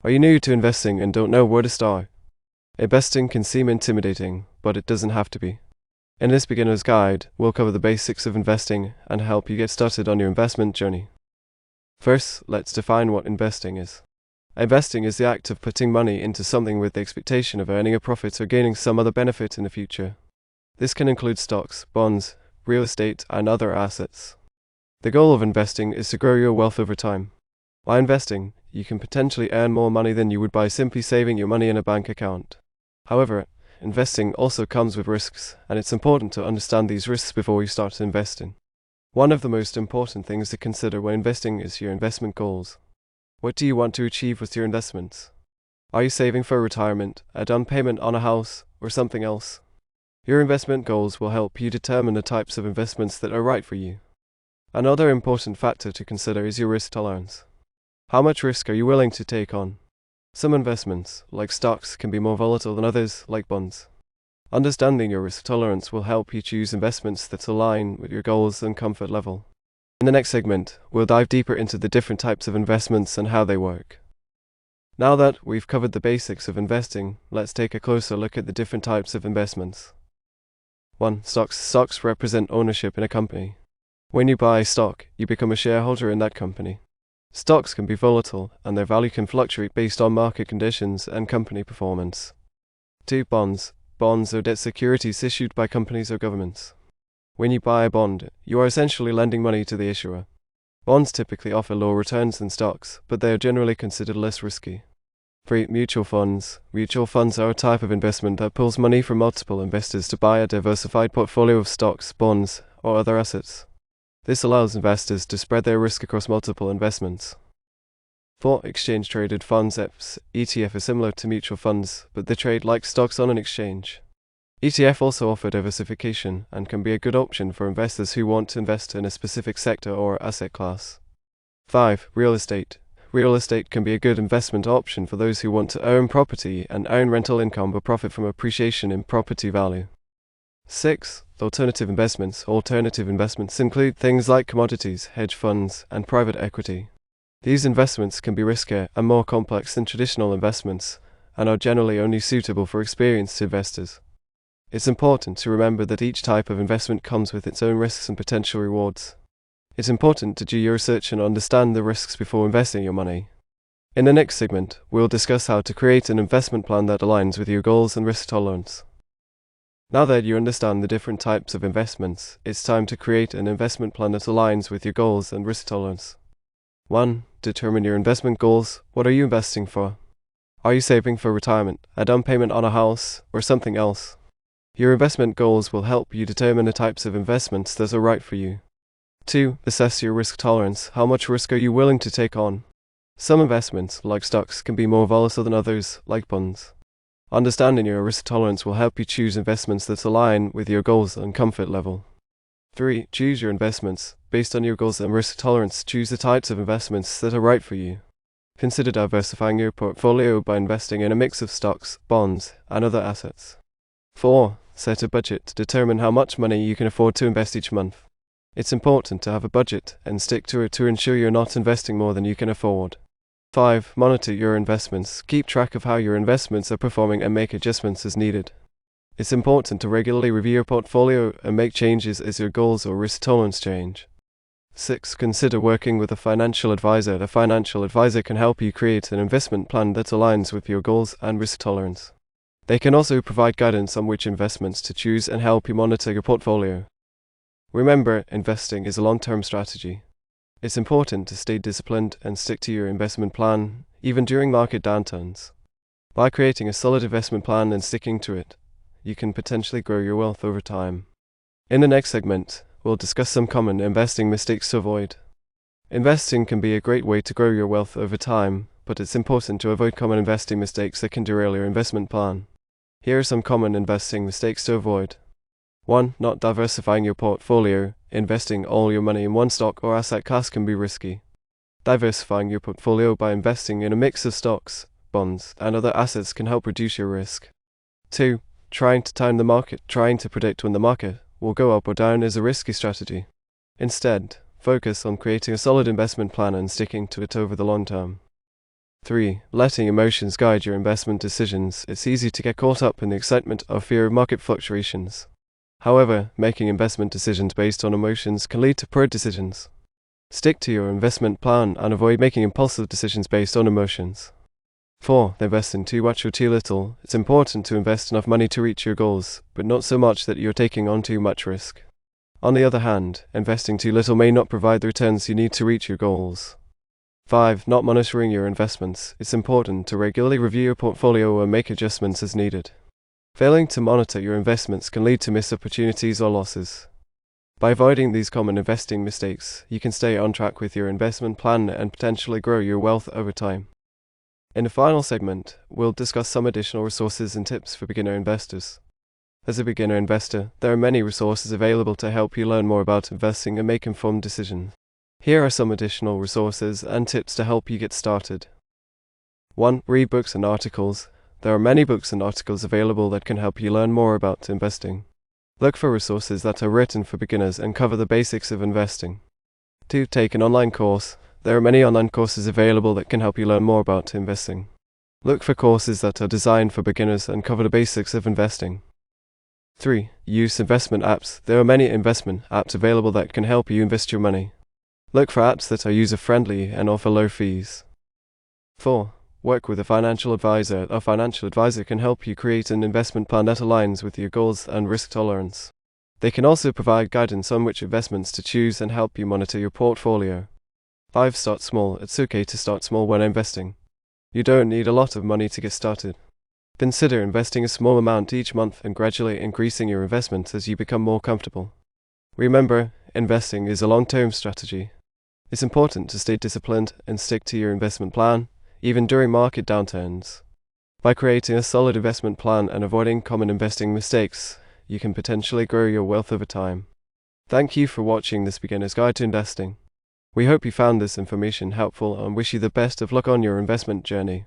Are you new to investing and don't know where to start? Investing can seem intimidating, but it doesn't have to be. In this beginner's guide, we'll cover the basics of investing and help you get started on your investment journey. First, let's define what investing is. Investing is the act of putting money into something with the expectation of earning a profit or gaining some other benefit in the future. This can include stocks, bonds, real estate, and other assets. The goal of investing is to grow your wealth over time. By investing, you can potentially earn more money than you would by simply saving your money in a bank account. However, investing also comes with risks, and it's important to understand these risks before you start investing. One of the most important things to consider when investing is your investment goals. What do you want to achieve with your investments? Are you saving for retirement, a down payment on a house, or something else? Your investment goals will help you determine the types of investments that are right for you. Another important factor to consider is your risk tolerance. How much risk are you willing to take on? Some investments, like stocks, can be more volatile than others, like bonds. Understanding your risk tolerance will help you choose investments that align with your goals and comfort level. In the next segment, we'll dive deeper into the different types of investments and how they work. Now that we've covered the basics of investing, let's take a closer look at the different types of investments. 1. Stocks. Stocks represent ownership in a company. When you buy stock, you become a shareholder in that company. Stocks can be volatile, and their value can fluctuate based on market conditions and company performance. 2. Bonds. Bonds are debt securities issued by companies or governments. When you buy a bond, you are essentially lending money to the issuer. Bonds typically offer lower returns than stocks, but they are generally considered less risky. 3. Mutual funds. Mutual funds are a type of investment that pools money from multiple investors to buy a diversified portfolio of stocks, bonds, or other assets. This allows investors to spread their risk across multiple investments. 4. Exchange-traded funds. ETF is similar to mutual funds, but they trade like stocks on an exchange. ETF also offer diversification and can be a good option for investors who want to invest in a specific sector or asset class. 5. Real estate. Real estate can be a good investment option for those who want to own property and earn rental income or profit from appreciation in property value. 6. Alternative investments. Alternative investments include things like commodities, hedge funds, and private equity. These investments can be riskier and more complex than traditional investments, and are generally only suitable for experienced investors. It's important to remember that each type of investment comes with its own risks and potential rewards. It's important to do your research and understand the risks before investing your money. In the next segment, we'll discuss how to create an investment plan that aligns with your goals and risk tolerance. Now that you understand the different types of investments, it's time to create an investment plan that aligns with your goals and risk tolerance. 1. Determine your investment goals. What are you investing for? Are you saving for retirement, a down payment on a house, or something else? Your investment goals will help you determine the types of investments that are right for you. 2. Assess your risk tolerance. How much risk are you willing to take on? Some investments, like stocks, can be more volatile than others, like bonds. Understanding your risk tolerance will help you choose investments that align with your goals and comfort level. 3. Choose your investments. Based on your goals and risk tolerance, choose the types of investments that are right for you. Consider diversifying your portfolio by investing in a mix of stocks, bonds, and other assets. 4. Set a budget. Determine how much money you can afford to invest each month. It's important to have a budget and stick to it to ensure you're not investing more than you can afford. 5. Monitor your investments. Keep track of how your investments are performing and make adjustments as needed. It's important to regularly review your portfolio and make changes as your goals or risk tolerance change. 6. Consider working with a financial advisor. A financial advisor can help you create an investment plan that aligns with your goals and risk tolerance. They can also provide guidance on which investments to choose and help you monitor your portfolio. Remember, investing is a long-term strategy. It's important to stay disciplined and stick to your investment plan, even during market downturns. By creating a solid investment plan and sticking to it, you can potentially grow your wealth over time. In the next segment, we'll discuss some common investing mistakes to avoid. Investing can be a great way to grow your wealth over time, but it's important to avoid common investing mistakes that can derail your investment plan. Here are some common investing mistakes to avoid. 1. Not diversifying your portfolio. Investing all your money in one stock or asset class can be risky. Diversifying your portfolio by investing in a mix of stocks, bonds, and other assets can help reduce your risk. 2. Trying to time the market. Trying to predict when the market will go up or down is a risky strategy. Instead, focus on creating a solid investment plan and sticking to it over the long term. 3. Letting emotions guide your investment decisions. It's easy to get caught up in the excitement or fear of market fluctuations. However, making investment decisions based on emotions can lead to poor decisions. Stick to your investment plan and avoid making impulsive decisions based on emotions. 4. Investing too much or too little. It's important to invest enough money to reach your goals, but not so much that you're taking on too much risk. On the other hand, investing too little may not provide the returns you need to reach your goals. 5. Not monitoring your investments. It's important to regularly review your portfolio and make adjustments as needed. Failing to monitor your investments can lead to missed opportunities or losses. By avoiding these common investing mistakes, you can stay on track with your investment plan and potentially grow your wealth over time. In the final segment, we'll discuss some additional resources and tips for beginner investors. As a beginner investor, there are many resources available to help you learn more about investing and make informed decisions. Here are some additional resources and tips to help you get started. 1. Read books and articles. There are many books and articles available that can help you learn more about investing. Look for resources that are written for beginners and cover the basics of investing. 2. Take an online course. There are many online courses available that can help you learn more about investing. Look for courses that are designed for beginners and cover the basics of investing. 3. Use investment apps. There are many investment apps available that can help you invest your money. Look for apps that are user-friendly and offer low fees. 4. Work with a financial advisor. A financial advisor can help you create an investment plan that aligns with your goals and risk tolerance. They can also provide guidance on which investments to choose and help you monitor your portfolio. 5. Start small. It's okay to start small when investing. You don't need a lot of money to get started. Consider investing a small amount each month and gradually increasing your investments as you become more comfortable. Remember, investing is a long-term strategy. It's important to stay disciplined and stick to your investment plan, even during market downturns. By creating a solid investment plan and avoiding common investing mistakes, you can potentially grow your wealth over time. Thank you for watching this beginner's guide to investing. We hope you found this information helpful and wish you the best of luck on your investment journey.